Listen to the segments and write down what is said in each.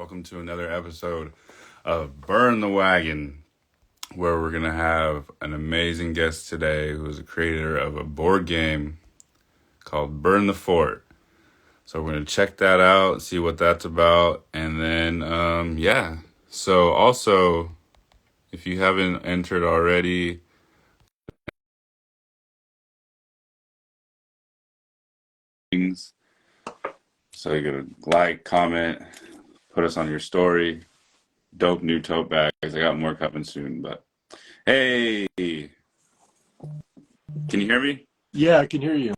Welcome to another episode of Burn the Wagon, where we're going to have an amazing guest today who is a creator of a board game called Burn the Fort. So we're going to check that out, see what that's about, and then, yeah. So also, if you haven't entered already, so you gotta like, comment, put us on your story. Dope new tote bags. I got more coming soon, but hey, can you hear me? Yeah, I can hear you.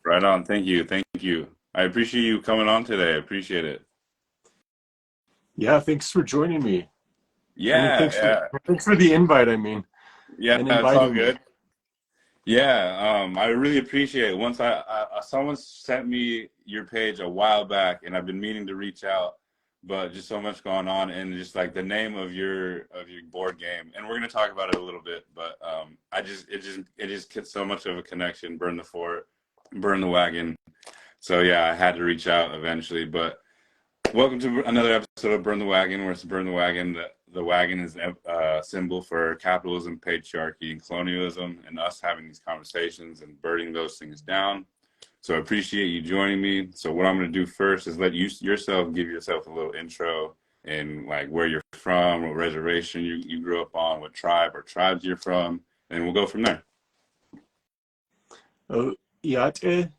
Right on. Thank you. Thank you. I appreciate you coming on today. I appreciate it. Yeah, thanks for joining me. I mean, Yeah, yeah, thanks for the invite, I mean, yeah. and It's all inviting me. good. Yeah, I really appreciate it. Once someone sent me your page a while back, and I've been meaning to reach out, but just so much going on, and just like the name of your board game, and we're gonna talk about it a little bit, but it just gets so much of a connection. Burn the fort, burn the wagon. So yeah, I had to reach out eventually, but. Welcome to another episode of Burn the Wagon, where it's Burn the Wagon. The wagon is a symbol for capitalism, patriarchy, and colonialism, and us having these conversations and burning those things down. So I appreciate you joining me. So what I'm going to do first is let you yourself give yourself a little intro and like where you're from, what reservation you grew up on, what tribe or tribes you're from, and we'll go from there. Iate,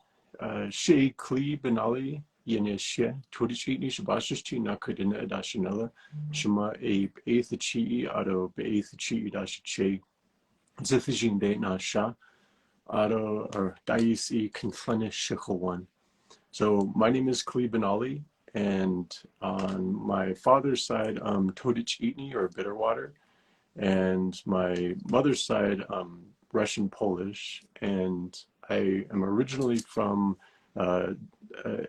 she Klee Benally, Yeneshe, Tudichi Nishabashisti Nakadina Dashanella, Shema a Beathachi Ado Beathachi Dashache, Zithijin de Nasha, Ado or Dais e Conflenish Shechawan. So my name is Klee Benally, and on my father's side, Todich Eatney or Bitterwater. And my mother's side, Russian Polish, and I am originally from an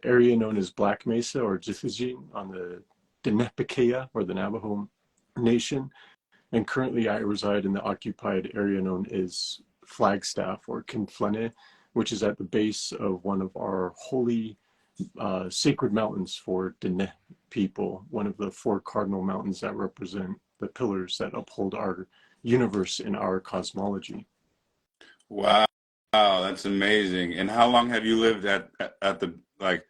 area known as Black Mesa or Jifijin on the Denepikea or the Navajo Nation, and currently I reside in the occupied area known as Flagstaff or Kinflene, which is at the base of one of our holy sacred mountains for Dene people, one of the four cardinal mountains that represent the pillars that uphold our universe and our cosmology. Wow, that's amazing. And how long have you lived at the like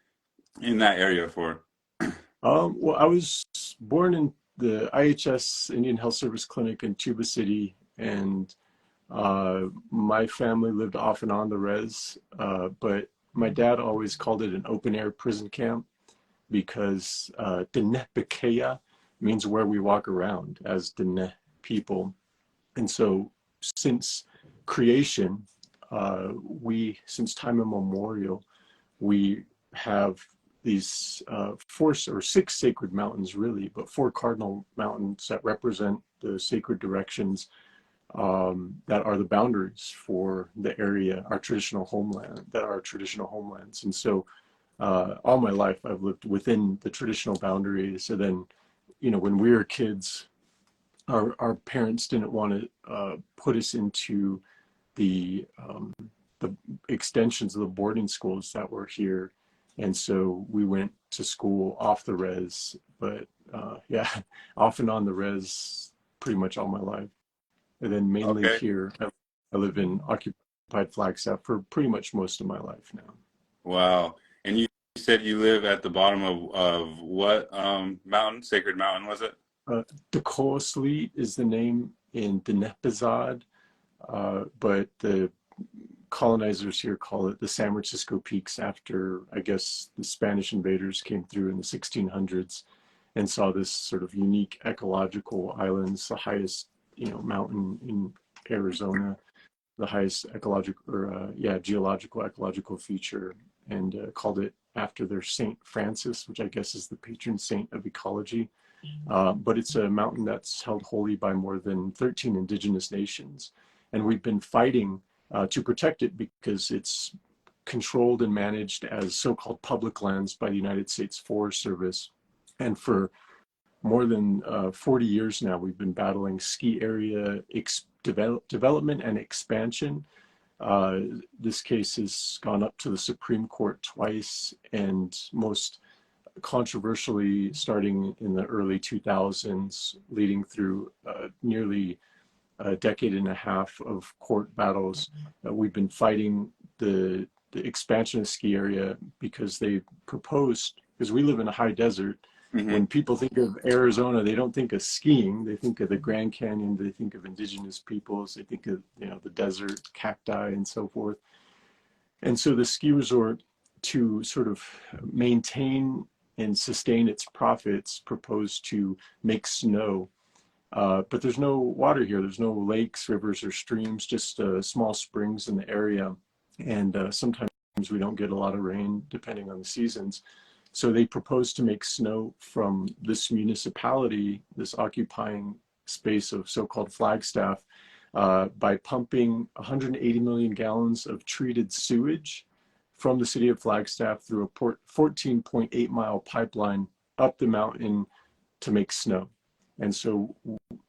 in that area for? Well, I was born in the IHS Indian Health Service Clinic in Tuba City, and my family lived off and on the res, but my dad always called it an open air prison camp because Denepikeya means where we walk around as Dene people. And so since creation, since time immemorial, we have these four or six sacred mountains, really, but four cardinal mountains that represent the sacred directions that are the boundaries for the area, our traditional homeland, that are our traditional homelands. And so all my life I've lived within the traditional boundaries. So then, when we were kids, our parents didn't want to put us into the extensions of the boarding schools that were here, and so we went to school off the res. But yeah, off and on the res pretty much all my life, and then mainly Okay. here. I live in occupied Flagstaff for pretty much most of my life now. Wow. And you said you live at the bottom of what mountain? Sacred Mountain, was it? Decolonizing is the name in Denepazad, but the colonizers here call it the San Francisco Peaks after, I guess, the Spanish invaders came through in the 1600s and saw this sort of unique ecological islands, the highest, mountain in Arizona, the highest ecological or geological ecological feature, and called it after their Saint Francis, which I guess is the patron saint of ecology. But it's a mountain that's held holy by more than 13 indigenous nations. And we've been fighting to protect it because it's controlled and managed as so-called public lands by the United States Forest Service. And for more than 40 years now, we've been battling ski area development and expansion. This case has gone up to the Supreme Court twice, and most controversially starting in the early 2000s, leading through nearly a decade and a half of court battles. We've been fighting the expansion of the ski area because they proposed, because we live in a high desert. Hmm. When people think of Arizona, they don't think of skiing. They think of the Grand Canyon. They think of indigenous peoples. They think of, you know, the desert, cacti, and so forth. And so the ski resort, to sort of maintain and sustain its profits, proposed to make snow. But there's no water here. There's no lakes, rivers, or streams, just small springs in the area. And sometimes we don't get a lot of rain depending on the seasons. So they proposed to make snow from this municipality, this occupying space of so-called Flagstaff, by pumping 180 million gallons of treated sewage from the city of Flagstaff through a 14.8-mile pipeline up the mountain to make snow. And so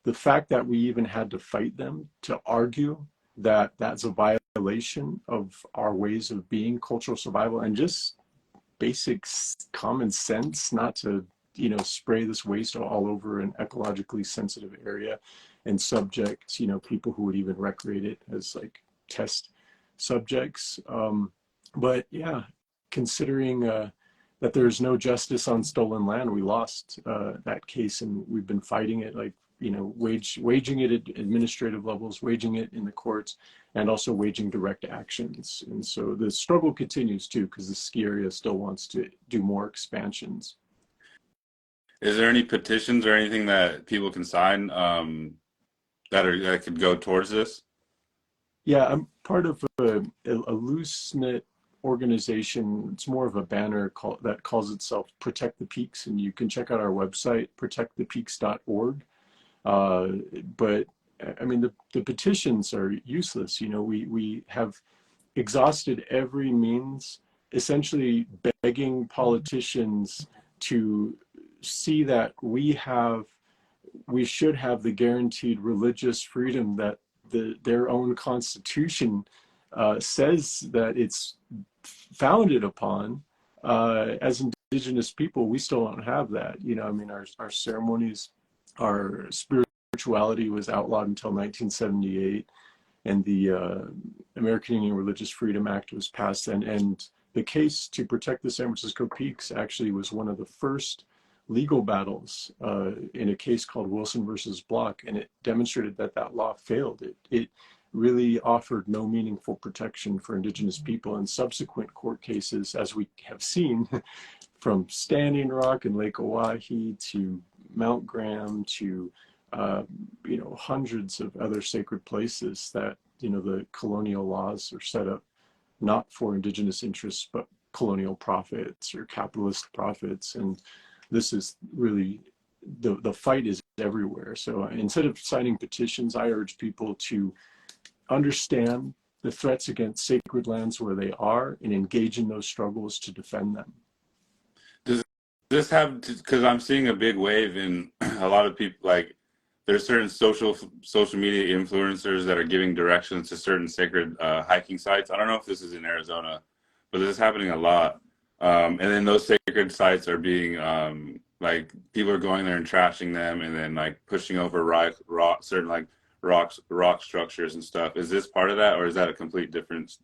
the fact that we even had to fight them to argue that that's a violation of our ways of being, cultural survival, and just basic common sense, not to, you know, spray this waste all over an ecologically sensitive area and subject, you know, people who would even recreate it as like test subjects. But yeah, considering that there's no justice on stolen land, we lost that case, and we've been fighting it, like, you know, waging it at administrative levels, waging it in the courts, and also waging direct actions. And so the struggle continues too, because the ski area still wants to do more expansions. Is there any petitions or anything that people can sign that could go towards this? Yeah, I'm part of a loose-knit organization. It's more of a banner that calls itself Protect the Peaks, and you can check out our website, protectthepeaks.org. Uh, but I mean, the petitions are useless. You know, we have exhausted every means, essentially begging politicians to see that we should have the guaranteed religious freedom that their own constitution says that it's founded upon. As indigenous people, we still don't have that. You know, I mean, our ceremonies, our spirituality was outlawed until 1978, and the American Indian Religious Freedom Act was passed then. And the case to protect the San Francisco Peaks actually was one of the first legal battles in a case called Wilson versus Block, and it demonstrated that that law failed. It really offered no meaningful protection for indigenous people. In subsequent court cases, as we have seen, from Standing Rock and Lake Oahe to Mount Graham to you know, hundreds of other sacred places, that, you know, the colonial laws are set up not for indigenous interests but colonial profits or capitalist profits. And this is really, the fight is everywhere. So instead of signing petitions, I urge people to understand the threats against sacred lands where they are and engage in those struggles to defend them. Does this have, because I'm seeing a big wave in a lot of people, like there's certain social media influencers that are giving directions to certain sacred hiking sites. I don't know if this is in Arizona, but this is happening a lot. And then those sacred sites are being like, people are going there and trashing them, and then like pushing over certain like rock structures and stuff. Is this part of that, or is that a complete difference?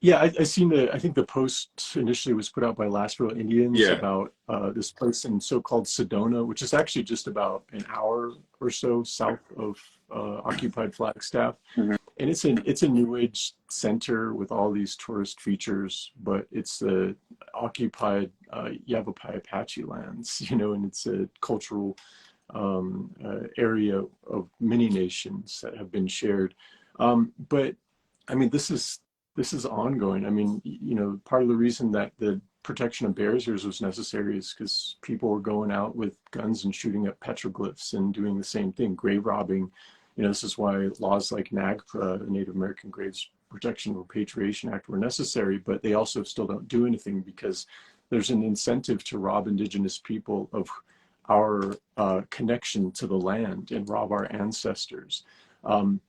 Yeah, I seen I think the post initially was put out by Lassville Indians Yeah. about this place in so-called Sedona, which is actually just about an hour or so south of occupied Flagstaff. Hmm. And it's a new age center with all these tourist features, but it's the occupied Yavapai Apache lands, you know, and it's a cultural area of many nations that have been shared. But I mean, this is ongoing. I mean, you know, part of the reason that the protection of barriers was necessary is because people were going out with guns and shooting at petroglyphs and doing the same thing, grave robbing. You know, this is why laws like NAGPRA, the Native American Graves Protection and Repatriation Act, were necessary, but they also still don't do anything because there's an incentive to rob indigenous people of our connection to the land and rob our ancestors. You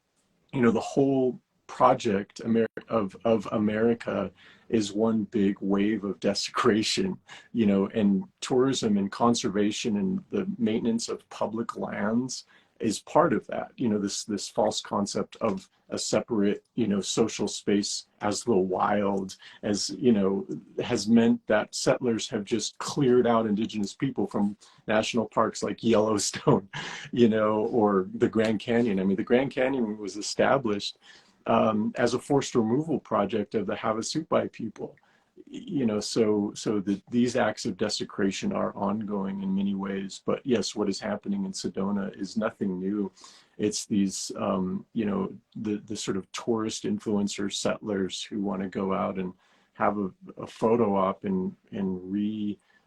know, the whole project of America is one big wave of desecration, you know, and tourism and conservation and the maintenance of public lands is part of that. You know, this false concept of a separate, you know, social space as the wild, as, you know, has meant that settlers have just cleared out indigenous people from national parks like Yellowstone, you know, or the Grand Canyon. I mean, the Grand Canyon was established as a forced removal project of the Havasupai people. You know, these acts of desecration are ongoing in many ways. But yes, what is happening in Sedona is nothing new. It's these, you know, the sort of tourist influencer settlers who want to go out and have a photo op and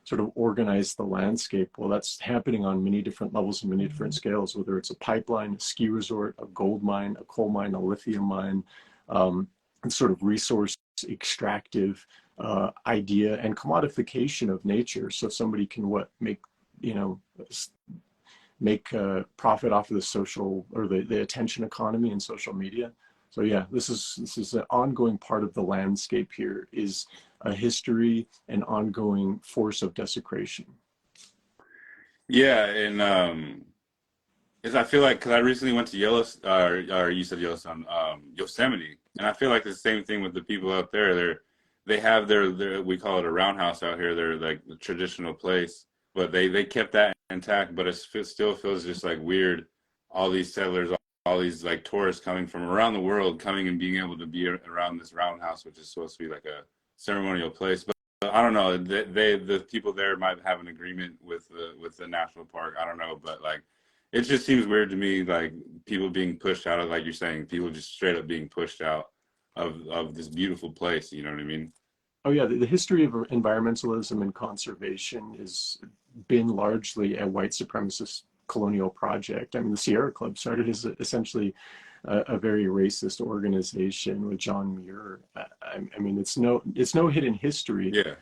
sort of organize the landscape. Well, that's happening on many different levels and many different scales, whether it's a pipeline, a ski resort, a gold mine, a coal mine, a lithium mine, and sort of resource extractive idea and commodification of nature. So somebody can make, you know, make profit off of the social or the attention economy and social media. So yeah, this is an ongoing part of the landscape here, is a history and ongoing force of desecration. Yeah, and is I feel like because I recently went to Yellowstone, or you said Yellowstone, Yosemite, and I feel like the same thing with the people out there. They have their we call it a roundhouse out here. They're like the traditional place, but they kept that intact. But it still feels just like weird. All these settlers, all these like tourists coming from around the world, coming and being able to be around this roundhouse, which is supposed to be like a ceremonial place. But I don't know. The people there might have an agreement with the national park. I don't know, but like it just seems weird to me, like people being pushed out of, like you're saying, people just straight up being pushed out of this beautiful place. You know what I mean? Oh yeah, the history of environmentalism and conservation has been largely a white supremacist colonial project. I mean, the Sierra Club started as essentially a very racist organization with John Muir. I mean, it's no hidden history, Yeah.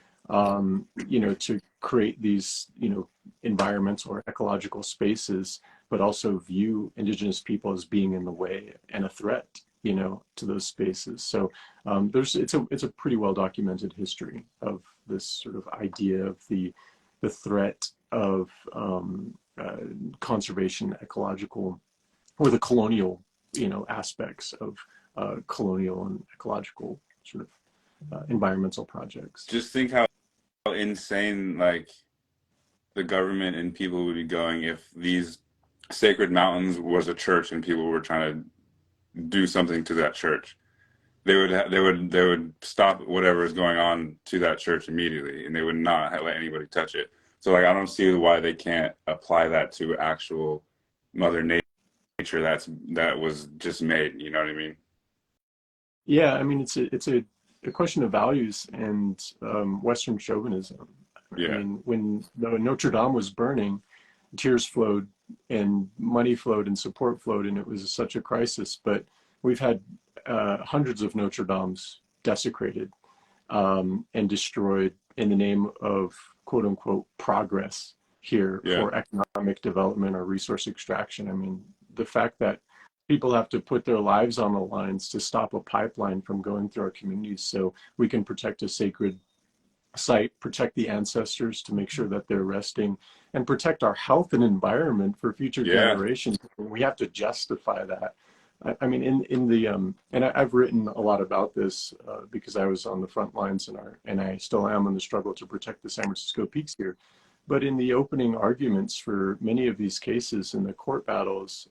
you know, to create these, you know, environmental or ecological spaces, but also view indigenous people as being in the way and a threat, you know, to those spaces. So it's a pretty well documented history of this sort of idea of the threat of conservation, ecological, or the colonial, you know, aspects of colonial and ecological sort of environmental projects. Just think how insane like the government and people would be going if these sacred mountains was a church and people were trying to do something to that church. They would stop whatever is going on to that church immediately, and they would not let anybody touch it. So like I don't see why they can't apply that to actual Mother Nature that was just made. You know what I mean? Yeah, I mean, it's a question of values and Western chauvinism. I Yeah. mean, when Notre Dame was burning, tears flowed and money flowed and support flowed, and it was such a crisis. But we've had hundreds of Notre Dames desecrated and destroyed in the name of quote unquote progress here Yeah. for economic development or resource extraction. I mean, the fact that people have to put their lives on the lines to stop a pipeline from going through our communities so we can protect a sacred site, protect the ancestors to make sure that they're resting, and protect our health and environment for future Yeah. generations. We have to justify that. I mean, in the and I've written a lot about this because I was on the front lines and I still am in the struggle to protect the San Francisco Peaks here. But in the opening arguments for many of these cases in the court battles,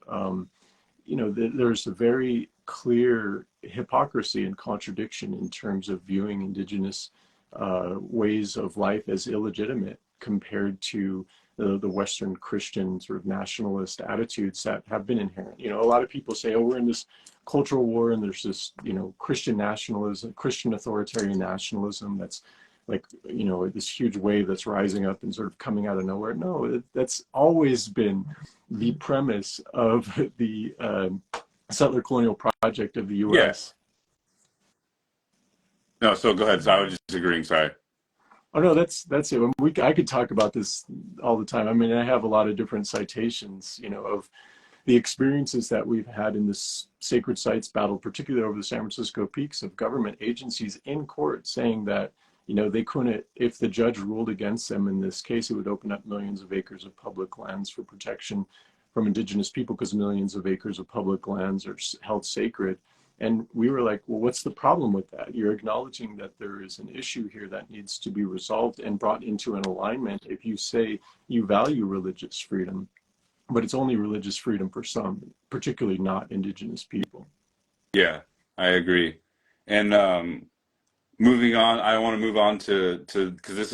you know, there's a very clear hypocrisy and contradiction in terms of viewing indigenous ways of life as illegitimate compared to the Western Christian sort of nationalist attitudes that have been inherent. You know, a lot of people say, oh, we're in this cultural war and there's this, you know, Christian nationalism, Christian authoritarian nationalism that's like, you know, this huge wave that's rising up and sort of coming out of nowhere. No, that's always been the premise of the settler colonial project of the Yeah. U.S. No, so go ahead. So I was just agreeing. Sorry. Oh no, that's it. I could talk about this all the time. I mean, I have a lot of different citations, you know, of the experiences that we've had in this sacred sites battle, particularly over the San Francisco peaks, of government agencies in court saying that, you know, they couldn't, if the judge ruled against them in this case, it would open up millions of acres of public lands for protection from indigenous people, because millions of acres of public lands are held sacred. And we were like, well, what's the problem with that? You're acknowledging that there is an issue here that needs to be resolved and brought into an alignment if you say you value religious freedom, but it's only religious freedom for some, particularly not indigenous people. Yeah, I agree. And moving on, I want to move on to because this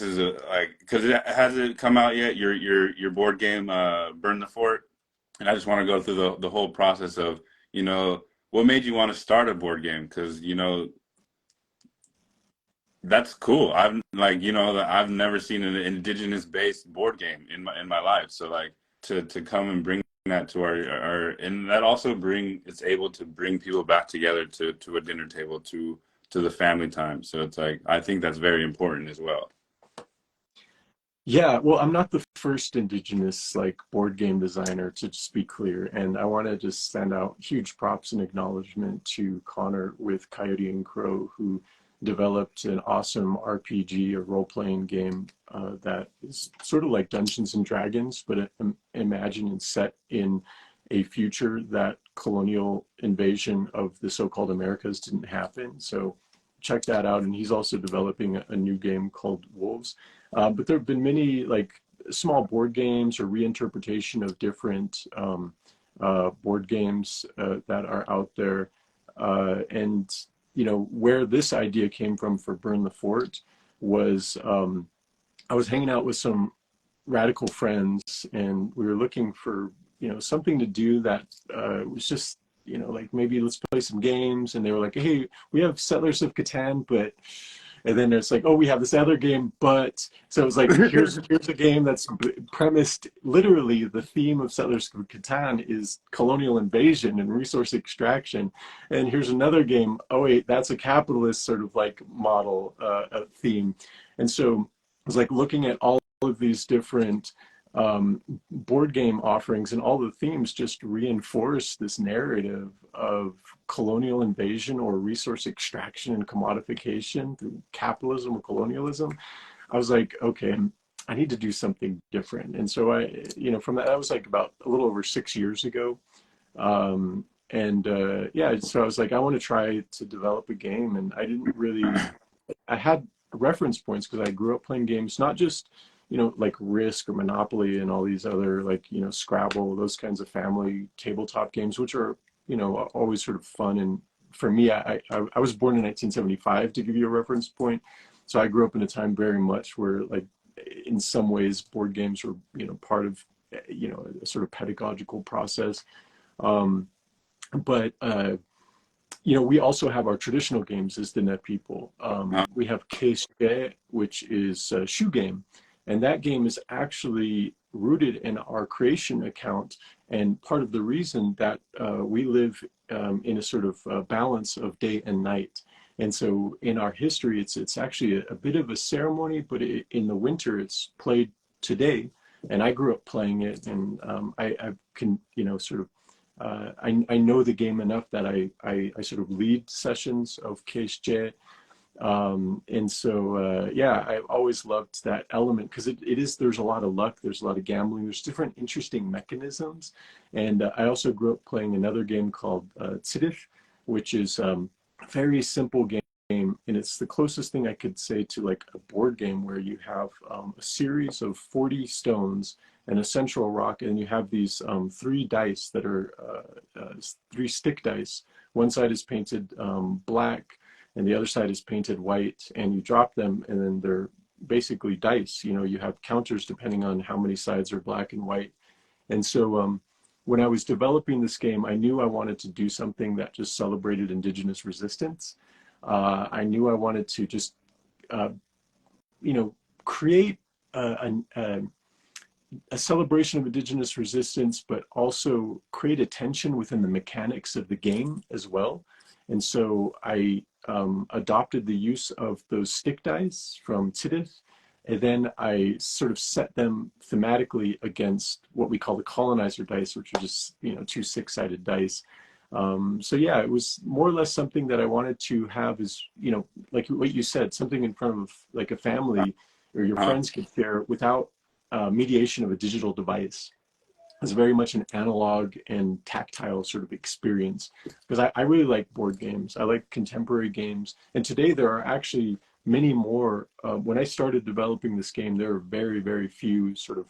is a like because it hasn't come out yet. Your board game, Burn the Fort, and I just want to go through the whole process of, you know, what made you want to start a board game? Because, you know, that's cool. I've like, you know, that I've never seen an indigenous based board game in my life. So like to come and bring that to our and that also it's able to bring people back together to a dinner table, to the family time. So it's like, I think that's very important as well. Yeah, well, I'm not the first indigenous like board game designer, to just be clear, and I want to just send out huge props and acknowledgement to Connor with Coyote and Crow, who developed an awesome RPG, a role-playing game that is sort of like Dungeons and Dragons, but imagine and set in a future that colonial invasion of the so-called Americas didn't happen. So check that out. And he's also developing a new game called Wolves. But there have been many like small board games or reinterpretation of different board games that are out there. And, you know, where this idea came from for Burn the Fort was I was hanging out with some radical friends, and we were looking for, you know, something to do that was just, you know, like maybe let's play some games. And they were like, hey, we have Settlers of Catan, but, and then it's like, oh, we have this other game, but, so it was like, here's a game that's premised, literally the theme of Settlers of Catan is colonial invasion and resource extraction. And here's another game, oh wait, that's a capitalist sort of like model theme. And so I was like looking at all of these different board game offerings, and all the themes just reinforce this narrative of colonial invasion or resource extraction and commodification through capitalism or colonialism. I was like, okay, I need to do something different. And so I, you know, from that was like about a little over 6 years ago. Yeah, so I was like, I want to try to develop a game. And I didn't really, I had reference points because I grew up playing games, not just, you know, like Risk or Monopoly and all these other, like, you know, Scrabble, those kinds of family tabletop games, which are, you know, always sort of fun. And for me, I was born in 1975, to give you a reference point. So I grew up in a time very much where, like, in some ways, board games were, you know, part of, you know, a sort of pedagogical process. But you know, we also have our traditional games as the Net people. We have Keishe, which is a shoe game. And that game is actually rooted in our creation account. And part of the reason that we live in a sort of balance of day and night. And so in our history, it's actually a bit of a ceremony, but in the winter, it's played today. And I grew up playing it, and I can, you know, sort of, I know the game enough that I sort of lead sessions of Keishe. And so, yeah, I've always loved that element because it is, there's a lot of luck, there's a lot of gambling, there's different interesting mechanisms. And I also grew up playing another game called Tzidif, which is a very simple game. And it's the closest thing I could say to like a board game where you have a series of 40 stones and a central rock, and you have these 3 dice that are 3 stick dice. One side is painted black, and the other side is painted white, and you drop them, and then they're basically dice. You know, you have counters depending on how many sides are black and white. And so when I was developing this game, I knew I wanted to do something that just celebrated indigenous resistance. I knew I wanted to just, you know, create a celebration of indigenous resistance, but also create a tension within the mechanics of the game as well. And so I adopted the use of those stick dice from Tzidif, And then I sort of set them thematically against what we call the colonizer dice, which are just, you know, two six-sided dice. So yeah, it was more or less something that I wanted to have is, you know, like what you said, something in front of like a family or your Uh-huh. friends could share without mediation of a digital device. It's very much an analog and tactile sort of experience because I really like board games. I like contemporary games. And today there are actually many more. When I started developing this game, there were very, very few sort of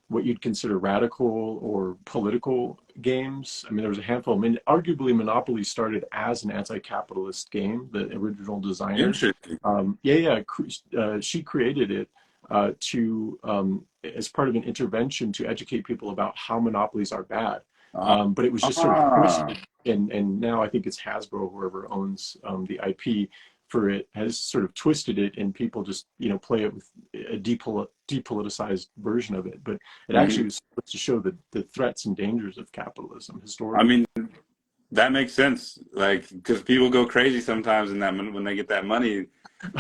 what you'd consider radical or political games. I mean, there was a handful. I mean, arguably Monopoly started as an anti-capitalist game. The original designer, Interesting. she created it to as part of an intervention to educate people about how monopolies are bad. Uh, But it was just sort of ah. twisted, and now I think it's Hasbro, whoever owns the IP for it, has sort of twisted it, and people just, you know, play it with a depoliticized version of it. But it Mhm. actually was supposed to show the threats and dangers of capitalism I historically. mean, that makes sense. Like, because people go crazy sometimes in that when they get that money.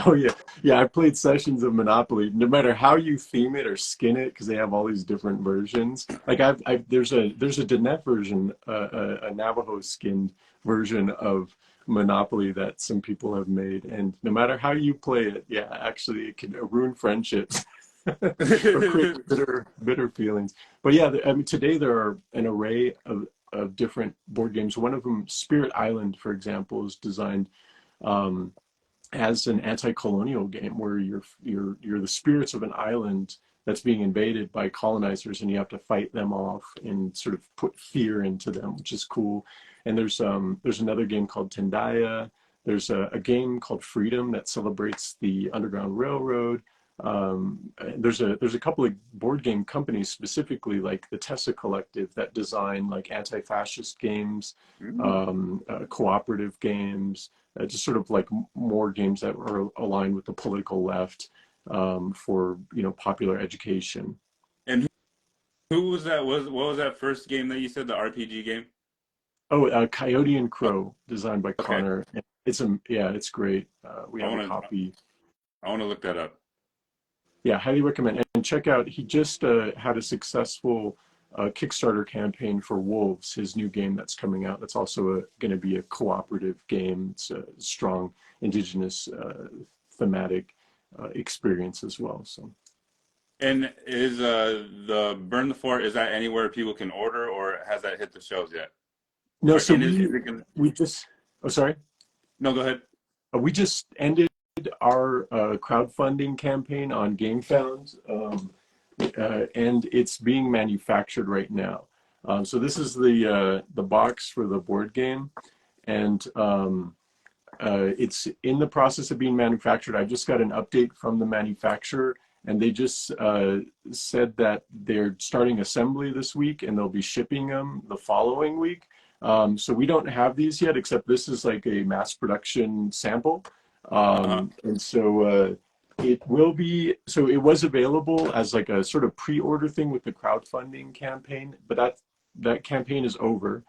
Oh yeah, yeah. I played sessions of Monopoly. No matter how you theme it or skin it, because they have all these different versions. Like there's a Dinet version, a Navajo skinned version of Monopoly that some people have made, and no matter how you play it, yeah, actually it can ruin friendships or create bitter feelings. But yeah, I mean today there are an array of different board games. One of them, Spirit Island, for example, is designed. Um, as an anti-colonial game where you're the spirits of an island that's being invaded by colonizers and you have to fight them off and sort of put fear into them, which is cool. And there's another game called Tendaya. There's a game called Freedom that celebrates the Underground Railroad. There's a couple of board game companies specifically like the Tessa Collective that design like anti-fascist games, cooperative games, just sort of like more games that are aligned with the political left for, you know, popular education. And who was that? What was that first game that you said? The RPG game? Oh, Coyote and Oh, Crow, designed by okay. Connor. Yeah, it's great. We I have a want to. copy. I want to look that up. Yeah, highly recommend. And check out. He just had a successful Kickstarter campaign for Wolves, his new game that's coming out. That's also going to be a cooperative game. It's a strong indigenous thematic experience as well. So. And is the Burn the Fort, is that anywhere people can order, or has that hit the shelves yet? No, Or so and is we it gonna? we just oh sorry. No, go ahead. We just ended our crowdfunding campaign on GameFound, and it's being manufactured right now. So this is the box for the board game, and it's in the process of being manufactured. I just got an update from the manufacturer, and they just said that they're starting assembly this week, and they'll be shipping them the following week. So we don't have these yet, except this is like a mass production sample. Uh-huh. And so it will be, so it was available as like a sort of pre-order thing with the crowdfunding campaign, but that campaign is over.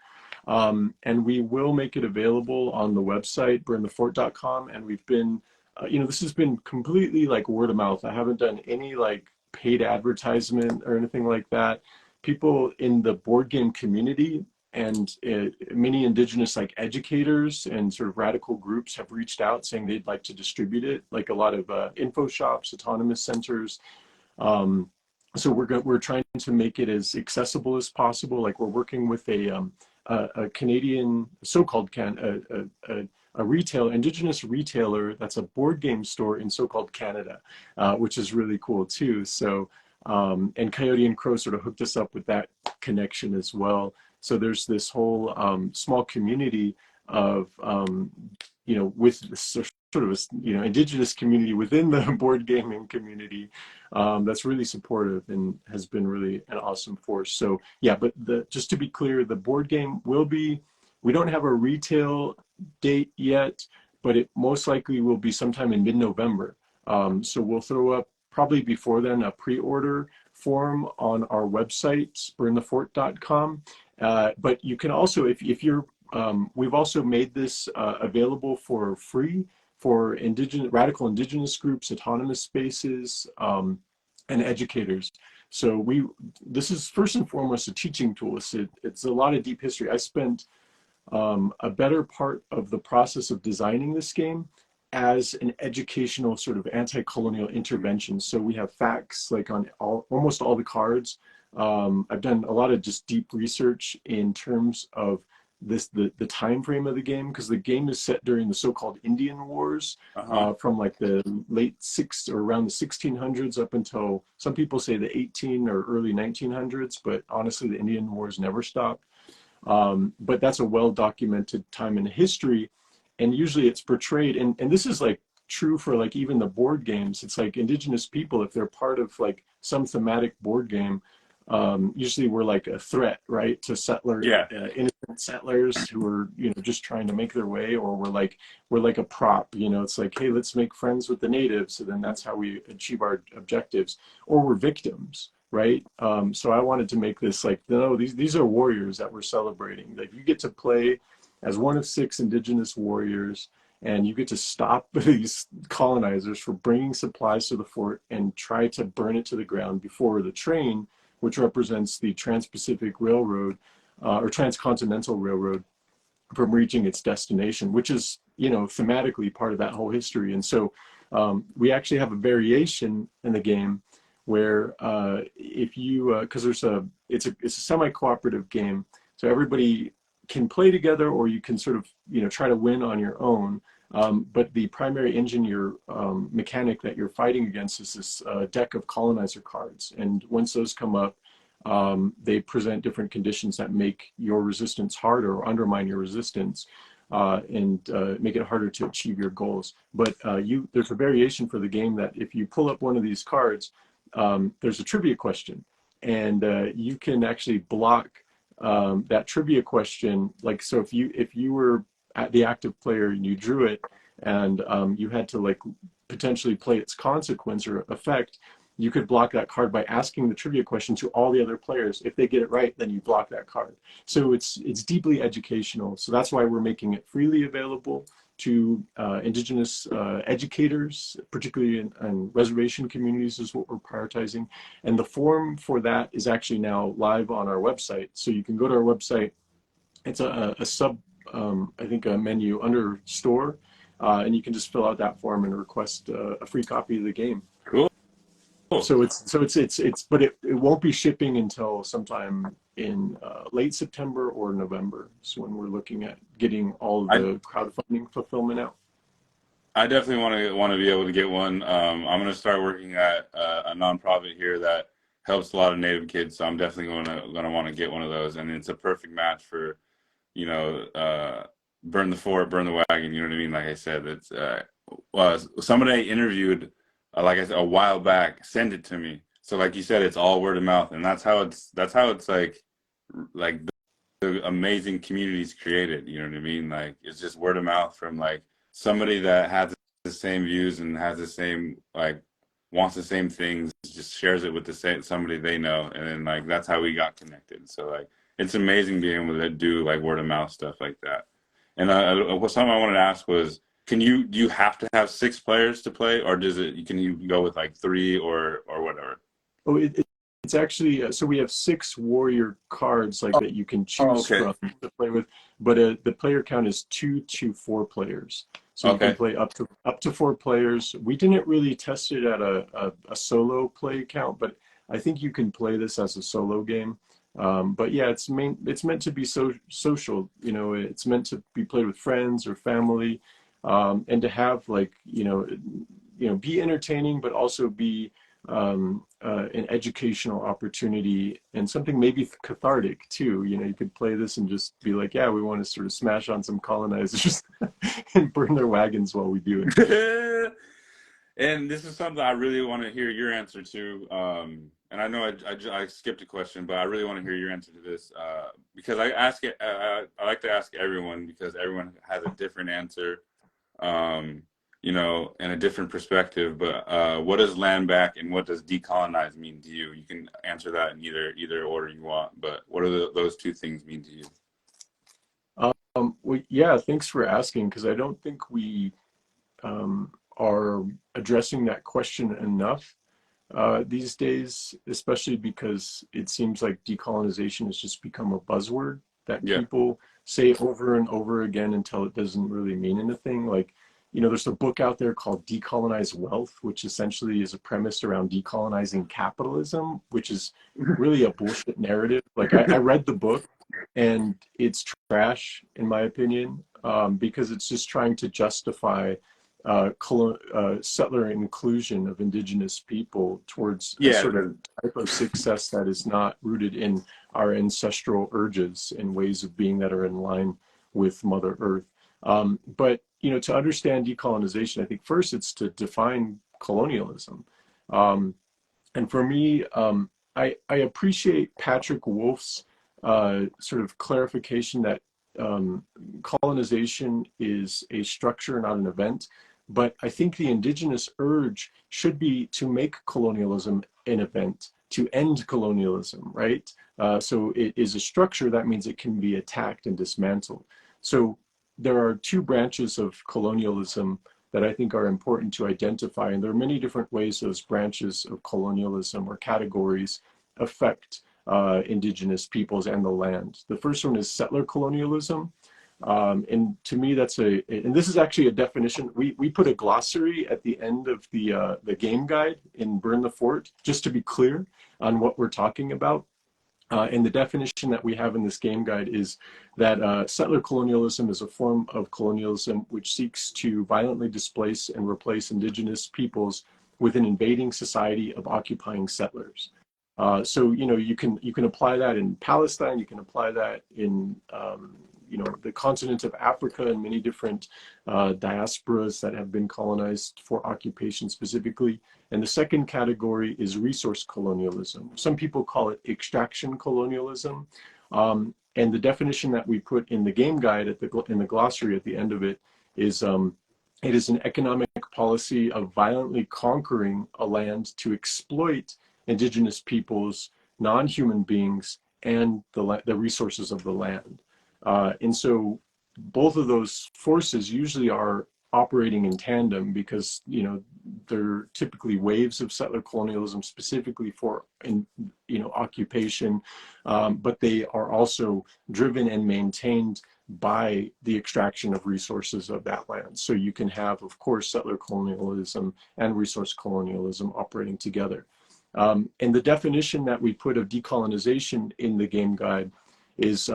And we will make it available on the website, burnthefort.com. And we've been, you know, this has been completely like word of mouth. I haven't done any like paid advertisement or anything like that. People in the board game community and many indigenous like educators and sort of radical groups have reached out saying they'd like to distribute it, like a lot of info shops, autonomous centers. Um, so we're trying to make it as accessible as possible. Like we're working with a Canadian so-called a retail indigenous retailer that's a board game store in so-called Canada, which is really cool too. So and Coyote and Crow sort of hooked us up with that connection as well. So there's this whole small community of you know, with sort of a, you know, indigenous community within the board gaming community that's really supportive and has been really an awesome force. So yeah, but just to be clear, the board game will be, we don't have a retail date yet, but it most likely will be sometime in mid-November. So we'll throw up probably before then a pre-order form on our website, burnthefort.com. But you can also, if you're, we've also made this available for free for radical indigenous groups, autonomous spaces, and educators. So this is first and foremost a teaching tool. It's a lot of deep history. I spent a better part of the process of designing this game as an educational sort of anti-colonial intervention. So we have facts like on almost all the cards. I've done a lot of just deep research in terms of the time frame of the game, because the game is set during the so-called Indian Wars, from like the around the 1600s up until, some people say the 18 or early 1900s, but honestly the Indian Wars never stopped. But that's a well-documented time in history, and usually it's portrayed, and this is like true for like even the board games. It's like indigenous people, if they're part of like some thematic board game, usually we're like a threat, right, to innocent settlers who are, you know, just trying to make their way, or we're like a prop, you know. It's like, hey, let's make friends with the natives, so then that's how we achieve our objectives, or we're victims, right? So I wanted to make this like, no, these are warriors that we're celebrating. Like, you get to play as one of 6 indigenous warriors, and you get to stop these colonizers from bringing supplies to the fort and try to burn it to the ground before the train, which represents the Trans-Pacific Railroad, or Transcontinental Railroad, from reaching its destination, which is, you know, thematically part of that whole history. And so we actually have a variation in the game where if you, because it's a semi-cooperative game, so everybody can play together, or you can sort of, you know, try to win on your own. But the primary engineer mechanic that you're fighting against is this deck of colonizer cards. And once those come up, they present different conditions that make your resistance harder or undermine your resistance, and make it harder to achieve your goals. But there's a variation for the game that if you pull up one of these cards, there's a trivia question, and you can actually block that trivia question. Like, so if you were the active player and you drew it, and you had to like potentially play its consequence or effect, you could block that card by asking the trivia question to all the other players. If they get it right, then you block that card. So it's deeply educational. So that's why we're making it freely available to indigenous educators, particularly in reservation communities, is what we're prioritizing. And the form for that is actually now live on our website. So you can go to our website. It's a sub, I think, a menu under store, and you can just fill out that form and request a free copy of the game. Cool. So but it won't be shipping until sometime in late September or November. So when we're looking at getting all of the crowdfunding fulfillment out. I definitely want to be able to get one. I'm going to start working at a nonprofit here that helps a lot of Native kids. So I'm definitely going to want to get one of those, and it's a perfect match for, you know, burn the fort, burn the wagon. You know what I mean? Like I said, it's somebody I interviewed, like I said, a while back, send it to me. So like you said, it's all word of mouth, and that's how it's like the amazing communities created. You know what I mean? Like, it's just word of mouth from like somebody that has the same views and has the same, like, wants the same things, just shares it with somebody they know, and then like that's how we got connected. So like, it's amazing being able to do like word of mouth stuff like that. And something I wanted to ask was, do you have to have 6 players to play, or can you go with like 3 or whatever? Oh, it's actually, so we have 6 warrior cards like that you can choose from to play with, but the player count is 2 to 4 players. So you can play up to 4 players. We didn't really test it at a solo play count, but I think you can play this as a solo game. But yeah, it's meant to be social. You know, it's meant to be played with friends or family, and to have like, you know, be entertaining, but also be an educational opportunity, and something maybe cathartic too. You know, you could play this and just be like, yeah, we want to sort of smash on some colonizers and burn their wagons while we do it. And this is something I really want to hear your answer to. And I know I skipped a question, but I really want to hear your answer to this, because I ask it. I like to ask everyone, because everyone has a different answer, you know, and a different perspective. But what does land back and what does decolonize mean to you? You can answer that in either order you want. But what do those 2 things mean to you? Well, yeah, thanks for asking, because I don't think we are addressing that question enough these days, especially because it seems like decolonization has just become a buzzword that Yeah. people say over and over again until it doesn't really mean anything. Like, you know, there's a book out there called Decolonize Wealth, which essentially is a premise around decolonizing capitalism, which is really a bullshit narrative. Like, I read the book and it's trash, in my opinion, because it's just trying to justify settler inclusion of indigenous people towards a Yeah. sort of type of success that is not rooted in our ancestral urges and ways of being that are in line with Mother Earth. But, you know, to understand decolonization, I think first it's to define colonialism. Um, and for me, I appreciate Patrick Wolf's sort of clarification that um, colonization is a structure, not an event. But I think the indigenous urge should be to make colonialism an event, to end colonialism, right? So it is a structure, that means it can be attacked and dismantled. So there are two branches of colonialism that I think are important to identify. And there are many different ways those branches of colonialism or categories affect indigenous peoples and the land. The first one is settler colonialism. And to me, and this is actually a definition. We put a glossary at the end of the game guide in Burn the Fort, just to be clear on what we're talking about. And the definition that we have in this game guide is that settler colonialism is a form of colonialism which seeks to violently displace and replace indigenous peoples with an invading society of occupying settlers. So, you know, you can apply that in Palestine, you can apply that in you know, the continent of Africa and many different diasporas that have been colonized for occupation specifically. And the second category is resource colonialism. Some people call it extraction colonialism. And the definition that we put in the game guide in the glossary at the end of it is it is an economic policy of violently conquering a land to exploit indigenous peoples, non-human beings, and the resources of the land. And so both of those forces usually are operating in tandem because, you know, they're typically waves of settler colonialism specifically for, you know, occupation, but they are also driven and maintained by the extraction of resources of that land. So you can have, of course, settler colonialism and resource colonialism operating together. And the definition that we put of decolonization in the game guide is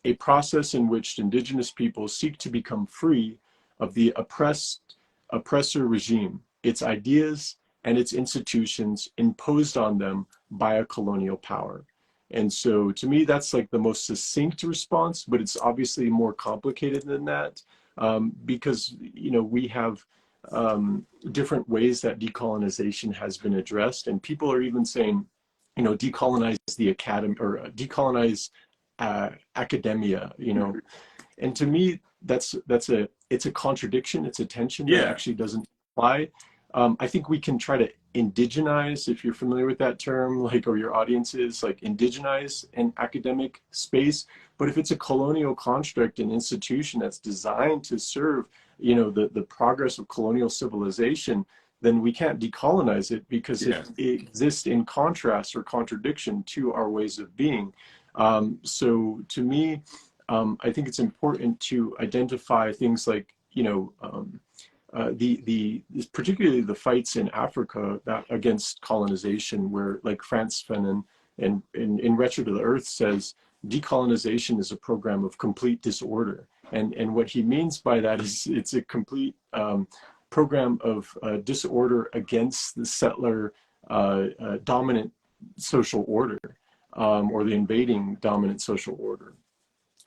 a process in which indigenous peoples seek to become free of the oppressor regime, its ideas and its institutions imposed on them by a colonial power. And so to me, that's like the most succinct response, but it's obviously more complicated than that because, you know, we have different ways that decolonization has been addressed. And people are even saying, you know, decolonize the academy or decolonize academia, you know. And to me, it's a contradiction, it's a tension that Yeah. actually doesn't apply. I think we can try to indigenize, if you're familiar with that term, like, or your audience is, like, indigenize an academic space. But if it's a colonial construct and institution that's designed to serve, you know, the progress of colonial civilization, then we can't decolonize it because Yeah. it exists in contrast or contradiction to our ways of being. So to me, I think it's important to identify things like, you know, particularly the fights in Africa that against colonization, where, like, Frantz Fanon and in Retro to the Earth says, decolonization is a program of complete disorder. And what he means by that is it's a complete program of disorder against the settler dominant social order or the invading dominant social order.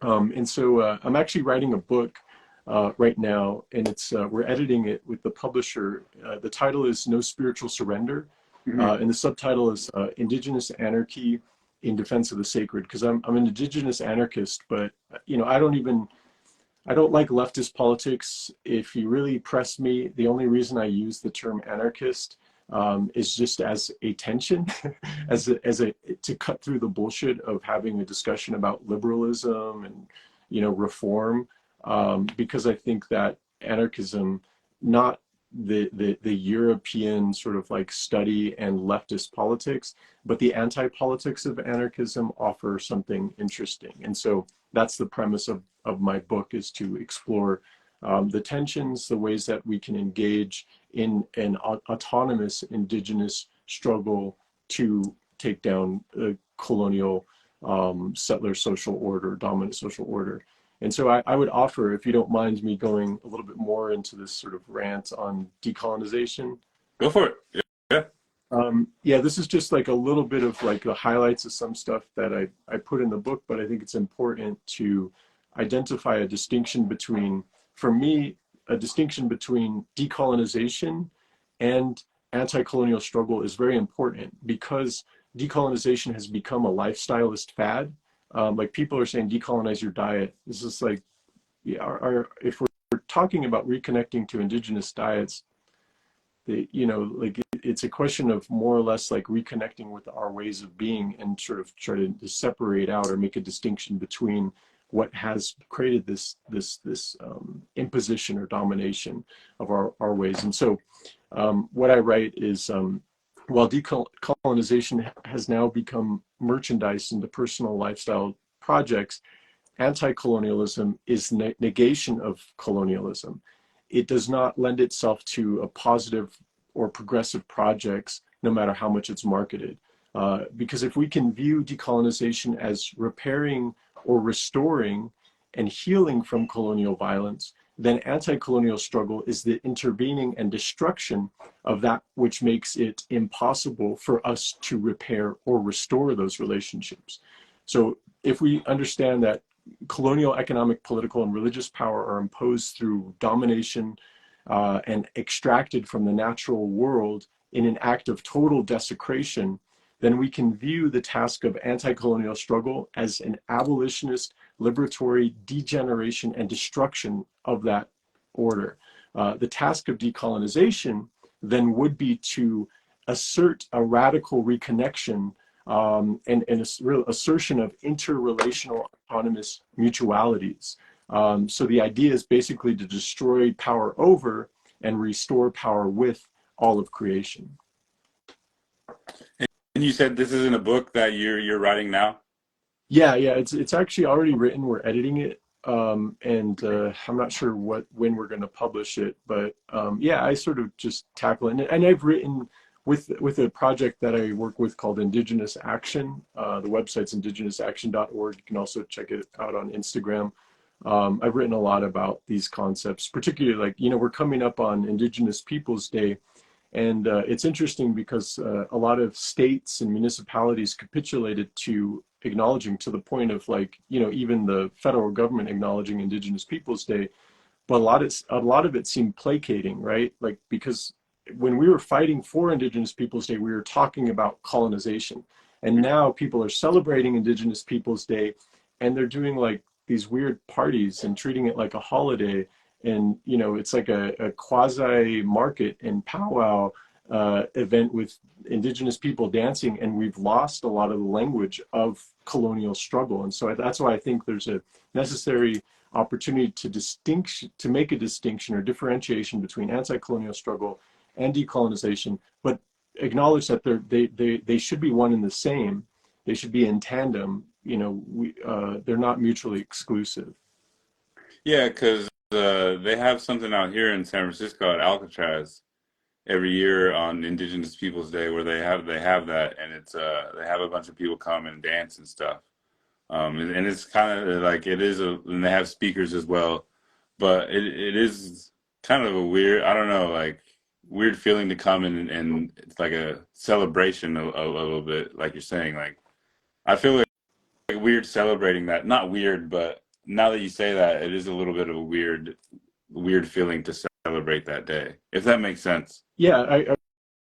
And so I'm actually writing a book right now, and we're editing it with the publisher. The title is No Spiritual Surrender, and the subtitle is Indigenous Anarchy in Defense of the Sacred, because I'm an indigenous anarchist, but, you know, I don't like leftist politics. If you really press me, the only reason I use the term anarchist is just as a tension, to cut through the bullshit of having a discussion about liberalism and, you know, reform, because I think that anarchism not the European sort of like study and leftist politics, but the anti-politics of anarchism offer something interesting. And so that's the premise of my book, is to explore the tensions, the ways that we can engage in an autonomous indigenous struggle to take down a colonial settler social order, dominant social order. And so I would offer, if you don't mind me going a little bit more into this sort of rant on decolonization. Go for it. Yeah. Yeah, this is just like a little bit of like the highlights of some stuff that I put in the book, but I think it's important to identify a distinction between, for me, a distinction between decolonization and anti-colonial struggle is very important, because decolonization has become a lifestylist fad. Like people are saying, decolonize your diet. This is like, yeah, if we're talking about reconnecting to indigenous diets, like it's a question of more or less like reconnecting with our ways of being, and sort of try to separate out or make a distinction between what has created this imposition or domination of our ways. And so what I write is, while decolonization has now become merchandise into personal lifestyle projects, anti-colonialism is negation of colonialism. It does not lend itself to a positive or progressive projects, no matter how much it's marketed. Because if we can view decolonization as repairing or restoring and healing from colonial violence, then anti-colonial struggle is the intervening and destruction of that which makes it impossible for us to repair or restore those relationships. So if we understand that colonial economic, political, and religious power are imposed through domination and extracted from the natural world in an act of total desecration, then we can view the task of anti-colonial struggle as an abolitionist, liberatory degeneration and destruction of that order. The task of decolonization then would be to assert a radical reconnection and a real assertion of interrelational autonomous mutualities. So the idea is basically to destroy power over and restore power with all of creation. And you said this isn't a book that you're writing now? Yeah, it's actually already written. We're editing it, and I'm not sure when we're going to publish it, but yeah, I sort of just tackle it. And I've written with a project that I work with called Indigenous Action. The website's indigenousaction.org. You can also check it out on Instagram. I've written a lot about these concepts, particularly like, we're coming up on Indigenous Peoples Day. And it's interesting because a lot of states and municipalities capitulated to acknowledging, to the point of like, even the federal government acknowledging Indigenous Peoples Day. But a lot of it seemed placating, right? Like, because when we were fighting for Indigenous Peoples Day, we were talking about colonization. And now people are celebrating Indigenous Peoples Day, and they're doing like these weird parties and treating it like a holiday. And, it's like a quasi market and powwow event with indigenous people dancing. And we've lost a lot of the language of colonial struggle. And so that's why I think there's a necessary opportunity to make a distinction or differentiation between anti-colonial struggle and decolonization, but acknowledge that they should be one and the same. They should be in tandem. They're not mutually exclusive. Yeah, because they have something out here in San Francisco at Alcatraz every year on Indigenous Peoples Day, where they have that, and it's they have a bunch of people come and dance and stuff. And it's kind of like and they have speakers as well, but it is kind of a weird, I don't know, like weird feeling to come and it's like a celebration a little bit, like you're saying. Like I feel like weird celebrating that. Not weird, but now that you say that, it is a little bit of a weird feeling to celebrate that day, if that makes sense. Yeah,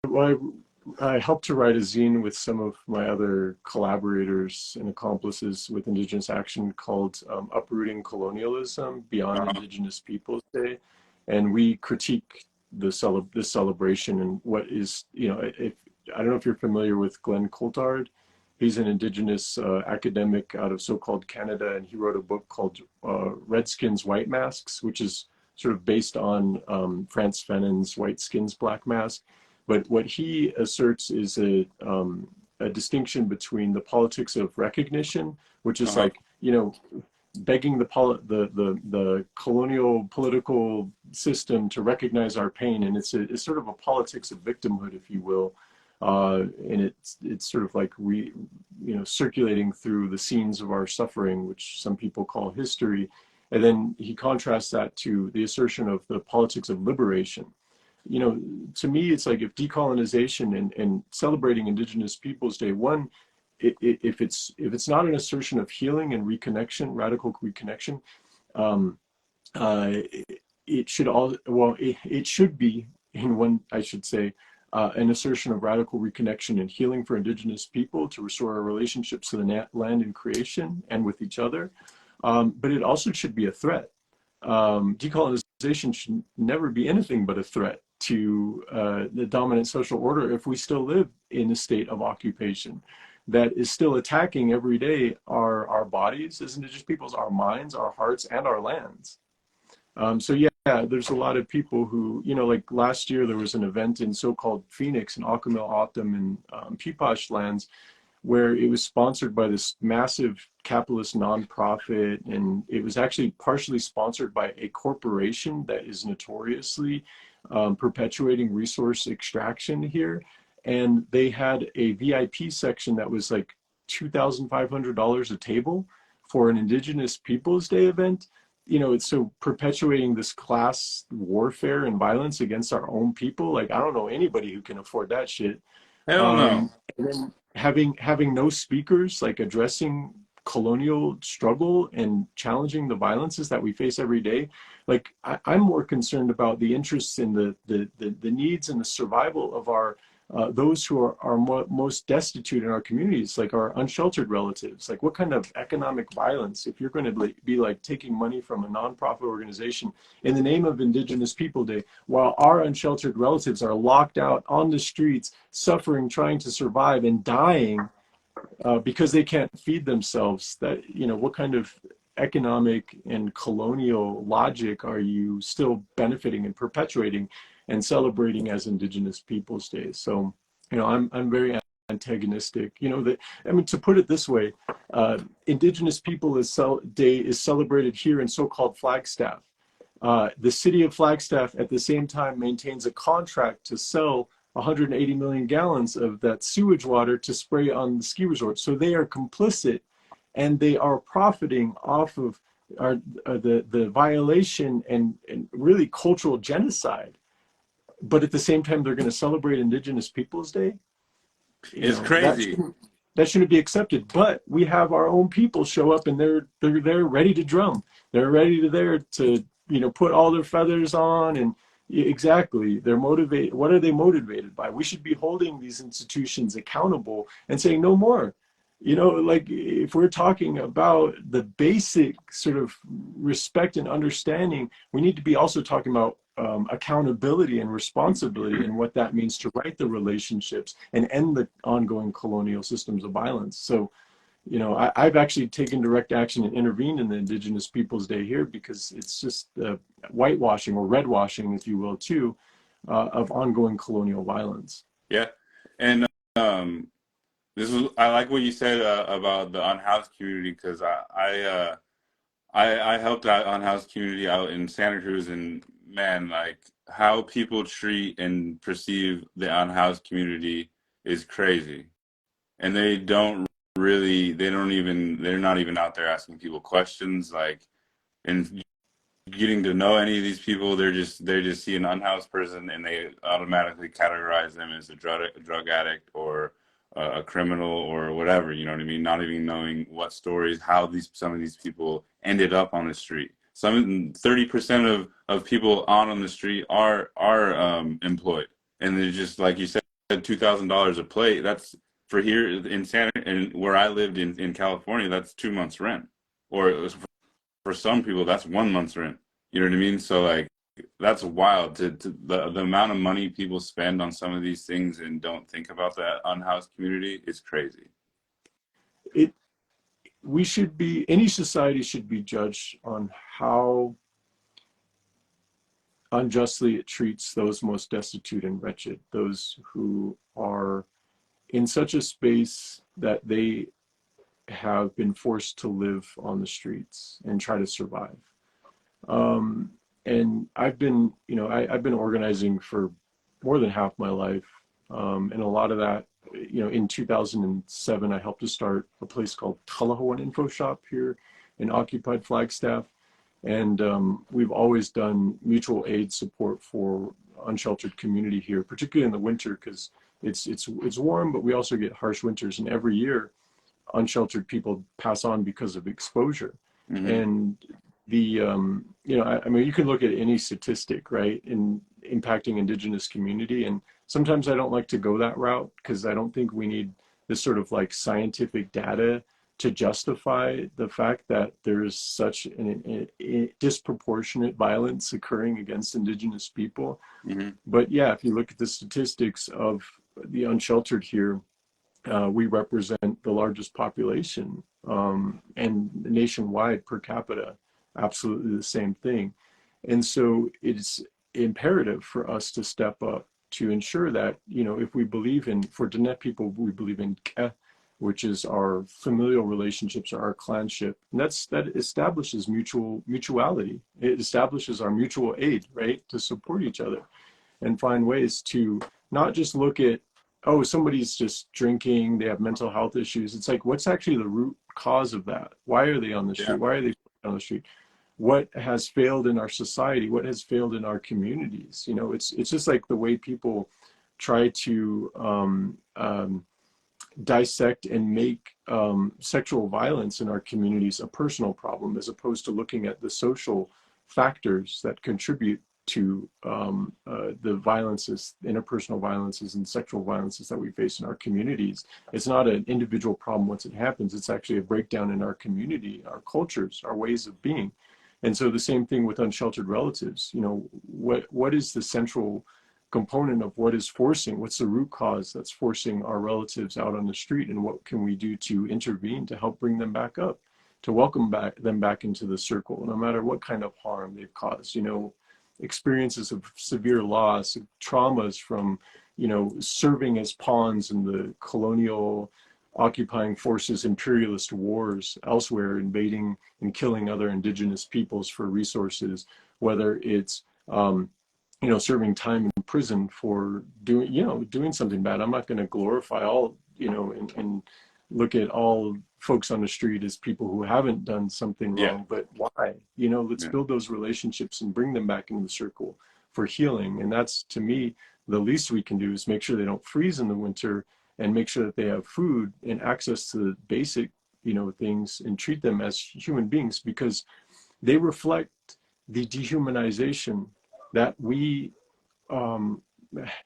well, I helped to write a zine with some of my other collaborators and accomplices with Indigenous Action called Uprooting Colonialism Beyond Uh-huh. Indigenous Peoples Day. And we critique this celebration and what is, I don't know if you're familiar with Glenn Coulthard. He's an Indigenous academic out of so-called Canada, and he wrote a book called Redskins, White Masks, which is sort of based on Frantz Fanon's White Skins, Black Mask. But what he asserts is a distinction between the politics of recognition, which is Uh-huh. like, begging the colonial political system to recognize our pain, and it's sort of a politics of victimhood, if you will, and it's sort of like circulating through the scenes of our suffering, which some people call history, and then he contrasts that to the assertion of the politics of liberation. To me, it's like if decolonization and celebrating Indigenous Peoples Day, one, if it's not an assertion of healing and reconnection, radical reconnection, um, uh, it should all well it should be in one, I should say, an assertion of radical reconnection and healing for Indigenous people to restore our relationships to the land and creation and with each other. But it also should be a threat. Decolonization should never be anything but a threat to the dominant social order if we still live in a state of occupation that is still attacking every day our bodies as Indigenous peoples, our minds, our hearts, and our lands. So yeah, there's a lot of people who, like last year there was an event in so-called Phoenix and Akamil Optum and Peepash lands where it was sponsored by this massive capitalist nonprofit, and it was actually partially sponsored by a corporation that is notoriously perpetuating resource extraction here. And they had a VIP section that was like $2,500 a table for an Indigenous Peoples Day event. It's so perpetuating this class warfare and violence against our own people. Like, I don't know anybody who can afford that shit. Hell no. And then having no speakers like addressing colonial struggle and challenging the violences that we face every day. Like, I'm more concerned about the interests in the needs and the survival of our those who are most destitute in our communities, like our unsheltered relatives. Like, what kind of economic violence, if you're going to be like taking money from a nonprofit organization in the name of Indigenous People Day, while our unsheltered relatives are locked out on the streets, suffering, trying to survive, and dying because they can't feed themselves? What kind of economic and colonial logic are you still benefiting and perpetuating and celebrating as Indigenous Peoples Day? So, I'm very antagonistic. To put it this way, Indigenous Day is celebrated here in so-called Flagstaff. The city of Flagstaff at the same time maintains a contract to sell 180 million gallons of that sewage water to spray on the ski resort. So they are complicit, and they are profiting off of the violation and really cultural genocide. But at the same time, they're going to celebrate Indigenous Peoples Day. It's That crazy. shouldn't be accepted. But we have our own people show up, and they're ready to drum. They're ready to put all their feathers on, and exactly, they're motivated. What are they motivated by? We should be holding these institutions accountable and saying no more. Like, if we're talking about the basic sort of respect and understanding, we need to be also talking about accountability and responsibility, and what that means to right the relationships and end the ongoing colonial systems of violence. So, I've actually taken direct action and intervened in the Indigenous Peoples Day here because it's just whitewashing, or redwashing, if you will, too, of ongoing colonial violence. Yeah. And I like what you said about the unhoused community, because I helped out unhoused community out in Santa Cruz, and man, like how people treat and perceive the unhoused community is crazy. And they're not even out there asking people questions, like, and getting to know any of these people. They just see an unhoused person and they automatically categorize them as a drug addict or a criminal or whatever. You know what I mean? Not even knowing what stories, how some of these people ended up on the street. 30% of people on the street are employed, and they're just like you said, $2,000 a plate. That's for here in Santa, and where I lived in California, that's 2 months rent, or it was for some people that's 1 month's rent. You know what I mean? So like that's wild to the amount of money people spend on some of these things and don't think about that unhoused community is crazy. It we should be Any society should be judged on how unjustly it treats those most destitute and wretched, those who are in such a space that they have been forced to live on the streets and try to survive. Um, and I've been, I've been organizing for more than half my life. And a lot of that, in 2007, I helped to start a place called Tullahoe Info Shop here in occupied Flagstaff. And we've always done mutual aid support for unsheltered community here, particularly in the winter, because it's warm, but we also get harsh winters. And every year, unsheltered people pass on because of exposure. Mm-hmm. And I mean, you can look at any statistic, right, in impacting indigenous community. And sometimes I don't like to go that route because I don't think we need this sort of like scientific data to justify the fact that there is such a disproportionate violence occurring against indigenous people. Mm-hmm. But yeah, if you look at the statistics of the unsheltered here, we represent the largest population, and nationwide per capita, absolutely the same thing. And so it's imperative for us to step up to ensure that, if we believe in, for Diné people, we believe in Ke, which is our familial relationships or our clanship. And that establishes mutuality. It establishes our mutual aid, right, to support each other and find ways to not just look at, oh, somebody's just drinking, they have mental health issues. It's like, what's actually the root cause of that? Why are they on the street? Yeah. Why are they on the street? What has failed in our society? What has failed in our communities? It's just like the way people try to dissect and make sexual violence in our communities a personal problem, as opposed to looking at the social factors that contribute to the violences, interpersonal violences and sexual violences that we face in our communities. It's not an individual problem once it happens. It's actually a breakdown in our community, our cultures, our ways of being. And so the same thing with unsheltered relatives. What is the central component of what's the root cause that's forcing our relatives out on the street, and what can we do to intervene to help bring them back up, to welcome them back into the circle, no matter what kind of harm they've caused. Experiences of severe loss, traumas from, serving as pawns in the colonial occupying forces, imperialist wars elsewhere, invading and killing other indigenous peoples for resources, whether it's, serving time in prison for doing something bad. I'm not going to glorify all, and look at all folks on the street as people who haven't done something Yeah. wrong, but why? Let's build those relationships and bring them back into the circle for healing. And that's, to me, the least we can do is make sure they don't freeze in the winter, and make sure that they have food and access to the basic, things, and treat them as human beings, because they reflect the dehumanization that we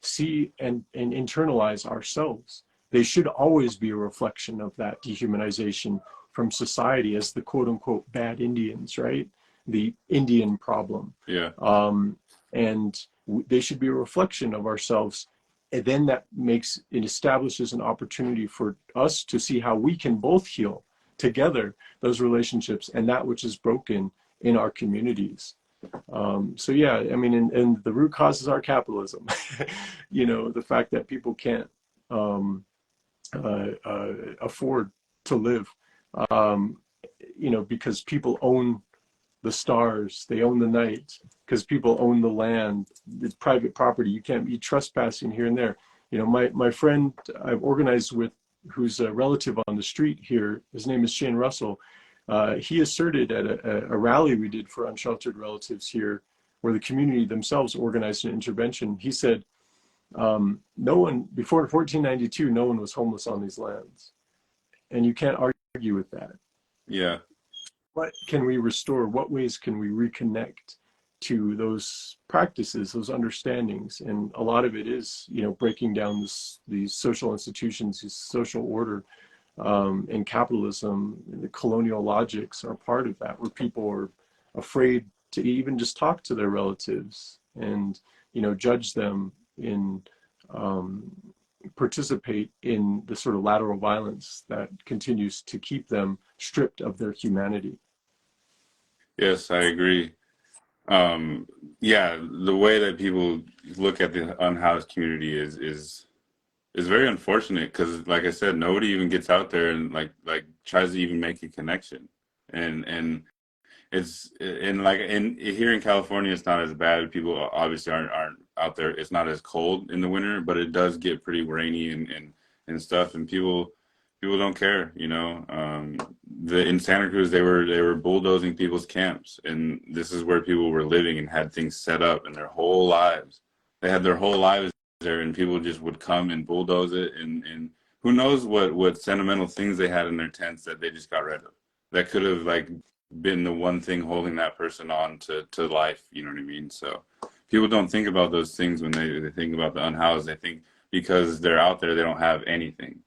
see and internalize ourselves. They should always be a reflection of that dehumanization from society as the quote unquote bad Indians, right? The Indian problem. Yeah. And they should be a reflection of ourselves. And then it establishes an opportunity for us to see how we can both heal together those relationships and that which is broken in our communities. So yeah, I mean, and the root causes are capitalism. The fact that people can't afford to live, because people own the stars, they own the night, because people own the land. It's private property. You can't be trespassing here and there. My friend I've organized with, who's a relative on the street here, his name is Shane Russell. He asserted at a rally we did for unsheltered relatives here, where the community themselves organized an intervention. He said, no one, before 1492, no one was homeless on these lands. And you can't argue with that. Yeah. What can we restore? What ways can we reconnect to those practices, those understandings? And a lot of it is, breaking down these social institutions, this social order, and capitalism. The colonial logics are part of that, where people are afraid to even just talk to their relatives and, judge them in, participate in the sort of lateral violence that continues to keep them stripped of their humanity. Yes, I agree. Um, yeah, the way that people look at the unhoused community is very unfortunate because, like I said, nobody even gets out there and like tries to even make a connection. And it's in like in here in California, it's not as bad. People obviously aren't out there. It's not as cold in the winter, but it does get pretty rainy and stuff. And people don't care, you know. The in Santa Cruz, they were bulldozing people's camps, and this is where people were living and had things set up in their whole lives. They had their whole lives there, and people just would come and bulldoze it, and who knows what sentimental things they had in their tents that they just got rid of. That could have like been the one thing holding that person on to life. You know what I mean? So people don't think about those things when they think about the unhoused. They think because they're out there, they don't have anything.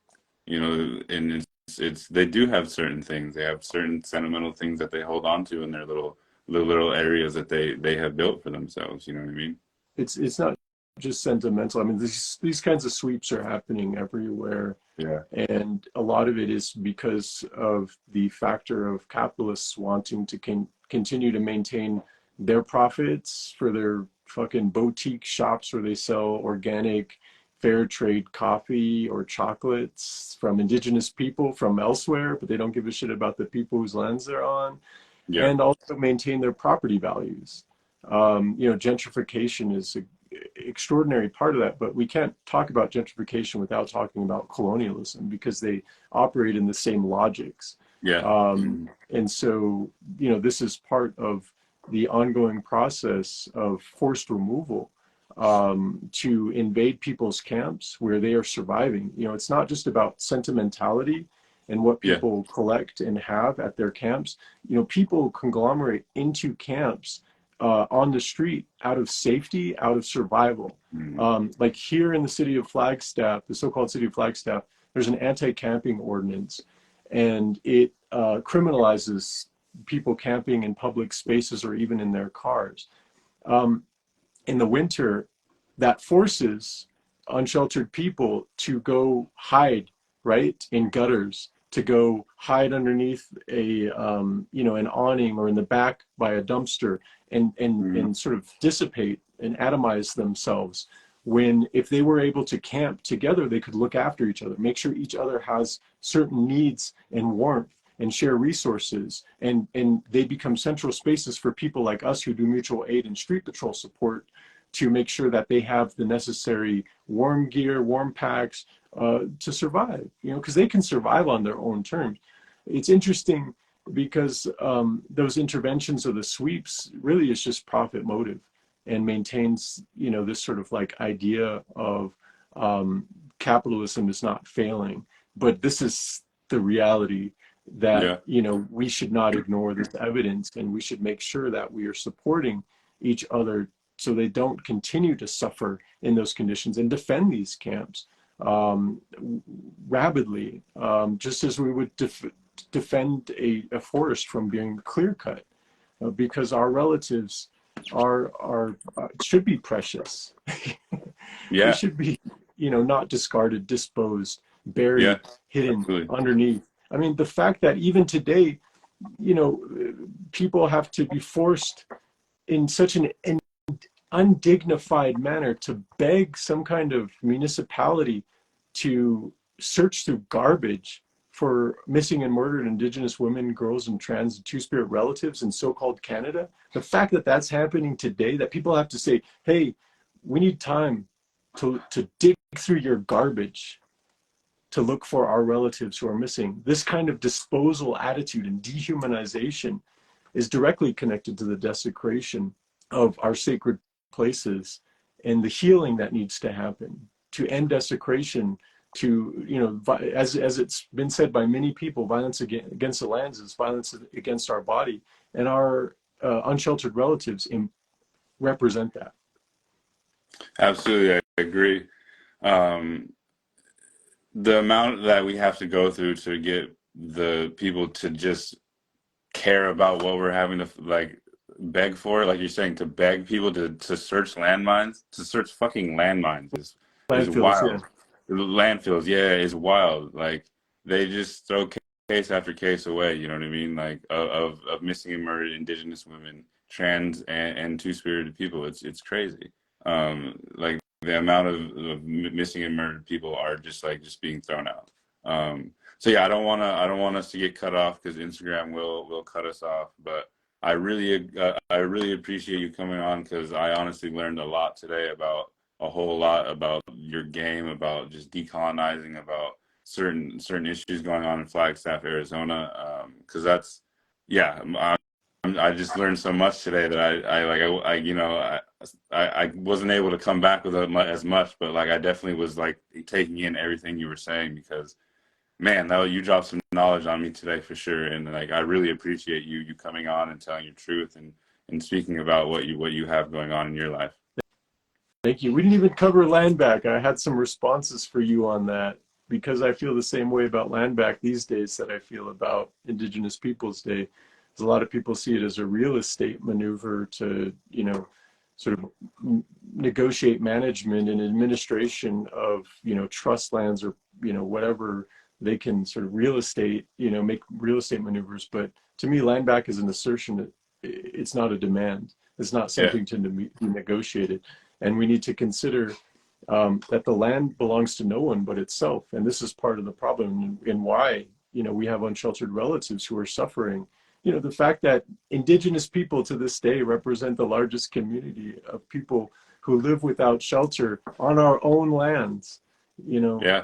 You know, and it's they do have certain things. They have certain sentimental things that they hold on to in their little areas that they have built for themselves. You know what I mean? It's not just sentimental. I mean, these kinds of sweeps are happening everywhere, Yeah. and a lot of it is because of the factor of capitalists wanting to continue to maintain their profits for their fucking boutique shops where they sell organic, fair trade coffee or chocolates from indigenous people from elsewhere, but they don't give a shit about the people whose lands they're on, Yeah. and also maintain their property values. Gentrification is an extraordinary part of that, but we can't talk about gentrification without talking about colonialism because they operate in the same logics. Yeah. Mhm. And so, this is part of the ongoing process of forced removal to invade people's camps where they are surviving. It's not just about sentimentality and what Yeah. people collect and have at their camps. People conglomerate into camps on the street out of safety, out of survival. Mhm. Like here in the city of Flagstaff, the so-called city of Flagstaff, there's an anti-camping ordinance, and it criminalizes people camping in public spaces or even in their cars. Um, in the winter, that forces unsheltered people to go hide, right, in gutters, to go hide underneath an awning or in the back by a dumpster, Mhm. and sort of dissipate and atomize themselves. When if they were able to camp together, they could look after each other, make sure each other has certain needs and warmth, and share resources, and they become central spaces for people like us who do mutual aid and street patrol support to make sure that they have the necessary warm gear, warm packs to survive, because they can survive on their own terms. It's interesting because those interventions or the sweeps really is just profit motive, and maintains, this sort of like idea of capitalism is not failing. But this is the reality that, Yeah. we should not ignore this evidence, and we should make sure that we are supporting each other so they don't continue to suffer in those conditions, and defend these camps um, rabidly, just as we would defend a forest from being clear cut, because our relatives are should be precious. They Yeah. should be, not discarded, disposed, Yeah. buried, hidden Absolutely. underneath. I mean, the fact that even today, you know, people have to be forced in such an undignified manner to beg some kind of municipality to search through garbage for missing and murdered Indigenous women, girls, and trans and two-spirit relatives in so-called Canada. The fact that that's happening today, that people have to say, hey, we need time to dig through your garbage to look for our relatives who are missing. This kind of disposal attitude and dehumanization is directly connected to the desecration of our sacred places and the healing that needs to happen to end desecration. To, as it's been said by many people, violence against the lands is violence against our body, and our unsheltered relatives represent that. Absolutely. I agree. Um, the amount that we have to go through to get the people to just care about what we're having to like beg for, like you're saying, to beg people to search landmines, to search fucking landmines is Landfills, yeah. wild. Landfills, yeah, is wild. Like they just throw case after case away. You know what I mean? Like of missing and murdered Indigenous women trans and two-spirited people. It's crazy. Like the amount of missing and murdered people are just being thrown out. So yeah, I don't want us to get cut off because Instagram will cut us off. But I really appreciate you coming on because I honestly learned a lot today about a whole lot about your game, about just decolonizing, about certain issues going on in Flagstaff, Arizona. Because that's yeah, I just learned so much today that I wasn't able to come back with as much, but like I definitely was like taking in everything you were saying because man, that you dropped some knowledge on me today for sure, and like I really appreciate you coming on and telling your truth and speaking about what you have going on in your life. Thank you. We didn't even cover land back. I had some responses for you on that because I feel the same way about land back these days that I feel about Indigenous Peoples Day. A lot of people see it as a real estate maneuver to, you know, sort of negotiate management and administration of, you know, trust lands or, you know, whatever they can sort of real estate, you know, make real estate maneuvers. But to me, land back is an assertion that it's not a demand. It's not Yeah, something to be negotiated. And we need to consider that the land belongs to no one but itself. And this is part of the problem and why, you know, we have unsheltered relatives who are suffering. You know, the fact that Indigenous people to this day represent the largest community of people who live without shelter on our own lands, you know, yeah,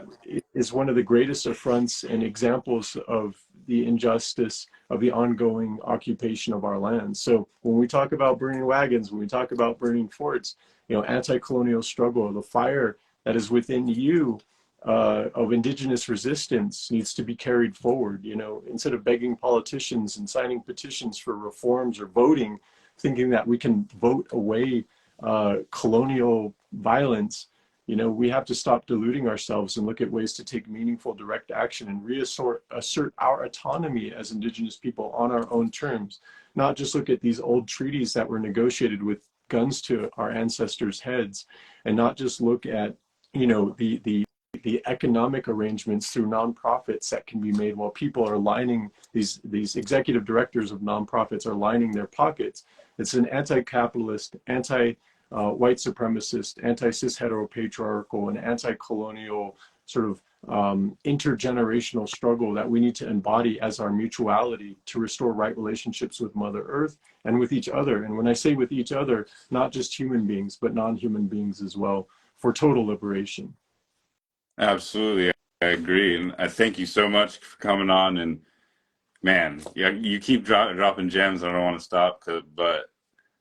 is one of the greatest affronts and examples of the injustice of the ongoing occupation of our lands. So when we talk about burning wagons, when we talk about burning forts, you know, anti-colonial struggle, the fire that is within you of indigenous resistance needs to be carried forward. You know, instead of begging politicians and signing petitions for reforms or voting, thinking that we can vote away colonial violence, you know, we have to stop deluding ourselves and look at ways to take meaningful direct action and assert our autonomy as Indigenous people on our own terms, not just look at these old treaties that were negotiated with guns to our ancestors' heads, and not just look at, you know, the economic arrangements through nonprofits that can be made while people are lining these executive directors of nonprofits are lining their pockets. It's an anti-capitalist, white supremacist, anti-cis heteropatriarchal, and anti-colonial sort of intergenerational struggle that we need to embody as our mutuality to restore right relationships with Mother Earth and with each other. And when I say with each other, not just human beings, but non-human beings as well, for total liberation. absolutely. I agree, and I thank you so much for coming on. And man, yeah, you keep dropping gems. I don't want to stop, but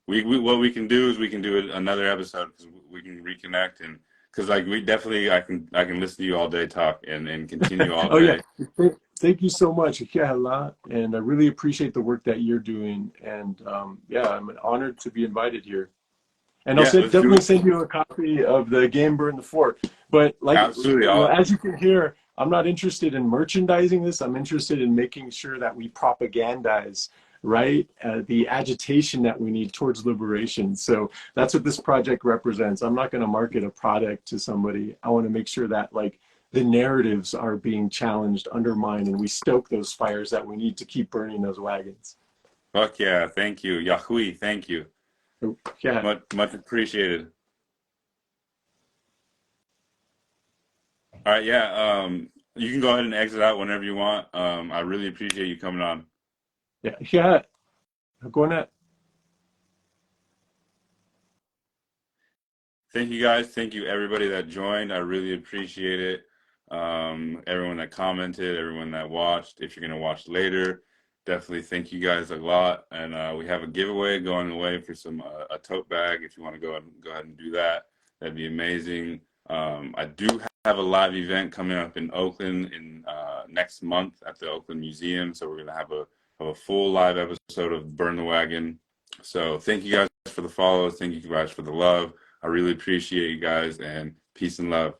we what we can do is we can do another episode because we can reconnect and because like we definitely I can listen to you all day talk and continue all Oh yeah, day. thank you so much, and I really appreciate the work that you're doing. And yeah, I'm honored to be invited here. And I'll Yeah, let's do definitely it. send you a copy of the game Burn the Fort. But like, Absolutely. you know, as you can hear, I'm not interested in merchandising this. I'm interested in making sure that we propagandize, right? The agitation that we need towards liberation. So that's what this project represents. I'm not going to market a product to somebody. I want to make sure that like the narratives are being challenged, undermined, and we stoke those fires that we need to keep burning those wagons. Fuck yeah. Thank you. Yahui, thank you. So, yeah. Much appreciated. All right, yeah. You can go ahead and exit out whenever you want. I really appreciate you coming on. Yeah. Yeah. Go on that. Thank you guys. Thank you everybody that joined. I really appreciate it. Everyone that commented, everyone that watched. If you're gonna watch later, definitely thank you guys a lot. And we have a giveaway going away for some a tote bag. If you want to go ahead and do that, that'd be amazing. I do have a live event coming up in Oakland in next month at the Oakland Museum. So we're gonna have a full live episode of Burn the Wagon. So thank you guys for the follows. Thank you guys for the love. I really appreciate you guys and peace and love.